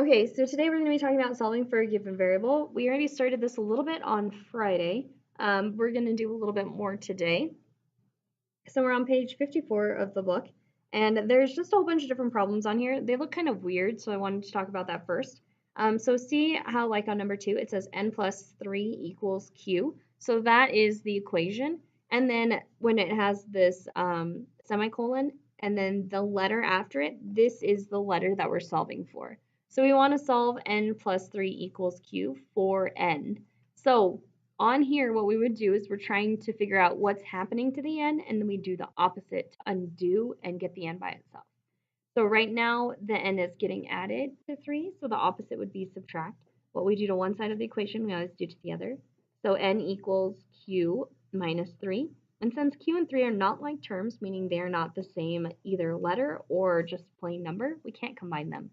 Okay, so today we're going to be talking about solving for a given variable. We already started this a little bit on Friday. We're going to do a little bit more today. So we're on page 54 of the book, and there's just a whole bunch of different problems on here. They look kind of weird, so I wanted to talk about that first. So see how, like on number 2, it says n plus 3 equals q. So that is the equation. And then when it has this semicolon and then the letter after it, this is the letter that we're solving for. So we want to solve n plus 3 equals q for n. So on here, what we would do is we're trying to figure out what's happening to the n, and then we do the opposite to undo and get the n by itself. So right now, the n is getting added to 3, so the opposite would be subtract. What we do to one side of the equation, we always do to the other. So n equals q minus 3. And since q and 3 are not like terms, meaning they are not the same either letter or just plain number, we can't combine them.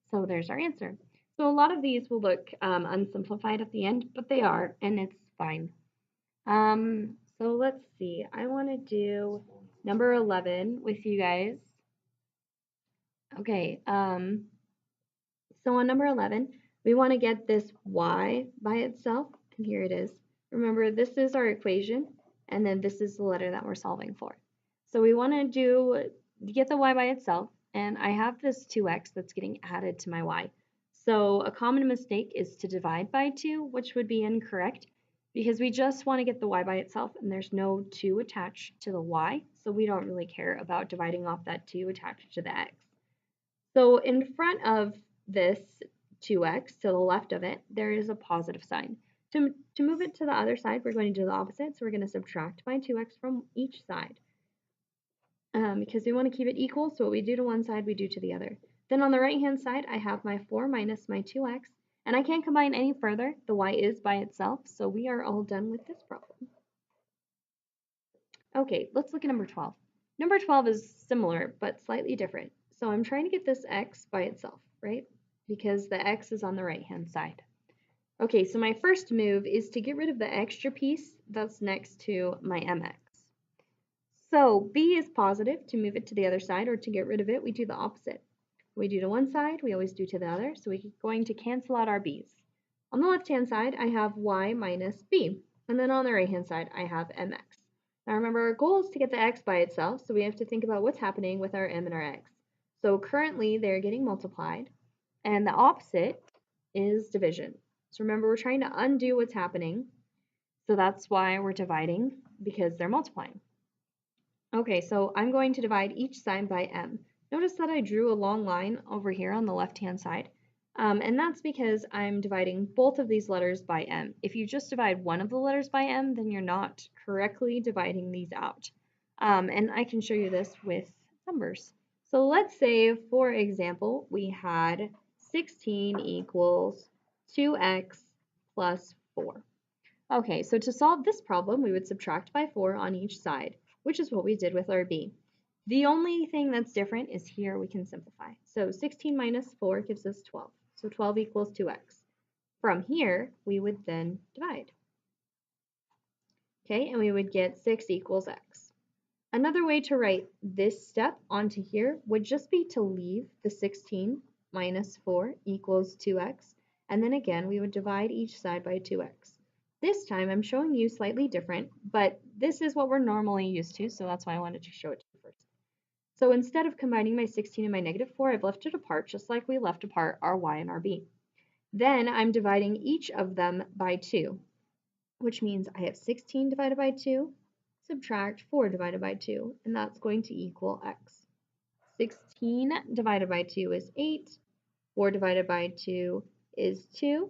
So there's our answer. So a lot of these will look unsimplified at the end, but they are, and it's fine. So let's see. I want to do number 11 with you guys. Okay, so on number 11, we want to get this y by itself, and here it is. Remember, this is our equation, and then this is the letter that we're solving for. So we want to get the y by itself, and I have this 2x that's getting added to my y. So a common mistake is to divide by 2, which would be incorrect, because we just want to get the y by itself, and there's no 2 attached to the y, so we don't really care about dividing off that 2 attached to the x. So in front of this 2x, to the left of it, there is a positive sign. To move it to the other side, we're going to do the opposite. So we're going to subtract by 2x from each side because we want to keep it equal. So what we do to one side, we do to the other. Then on the right-hand side, I have my 4 minus my 2x. And I can't combine any further. The y is by itself. So we are all done with this problem. Okay, let's look at number 12. Number 12 is similar, but slightly different. So I'm trying to get this x by itself, right? Because the x is on the right-hand side. Okay, so my first move is to get rid of the extra piece that's next to my mx. So b is positive. To move it to the other side or to get rid of it, we do the opposite. We do to one side, we always do to the other, so we're going to cancel out our b's. On the left-hand side, I have y minus b, and then on the right-hand side, I have mx. Now remember, our goal is to get the x by itself, so we have to think about what's happening with our m and our x. So currently, they're getting multiplied, and the opposite is division. So remember, we're trying to undo what's happening, so that's why we're dividing, because they're multiplying. Okay, so I'm going to divide each side by m. Notice that I drew a long line over here on the left-hand side, and that's because I'm dividing both of these letters by m. If you just divide one of the letters by m, then you're not correctly dividing these out. And I can show you this with numbers. So let's say, for example, we had 16 equals 2x plus 4. Okay, so to solve this problem, we would subtract by 4 on each side, which is what we did with our b. The only thing that's different is here we can simplify. So 16 minus 4 gives us 12. So 12 equals 2x. From here, we would then divide. Okay, and we would get 6 equals x. Another way to write this step onto here would just be to leave the 16 minus 4 equals 2x, and then again we would divide each side by 2x. This time I'm showing you slightly different, but this is what we're normally used to, so that's why I wanted to show it to you first. So instead of combining my 16 and my negative 4, I've left it apart just like we left apart our y and our b. Then I'm dividing each of them by 2, which means I have 16 divided by 2, subtract 4 divided by 2, and that's going to equal x. 16 divided by 2 is 8, 4 divided by 2 is 2,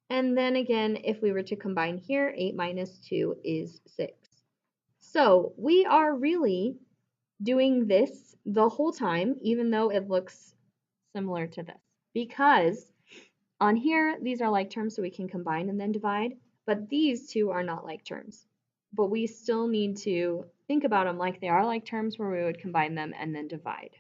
and then again, if we were to combine here, 8 minus 2 is 6. So we are really doing this the whole time, even though it looks similar to this, because on here, these are like terms, so we can combine and then divide, but these two are not like terms. But we still need to think about them like they are like terms, where we would combine them and then divide.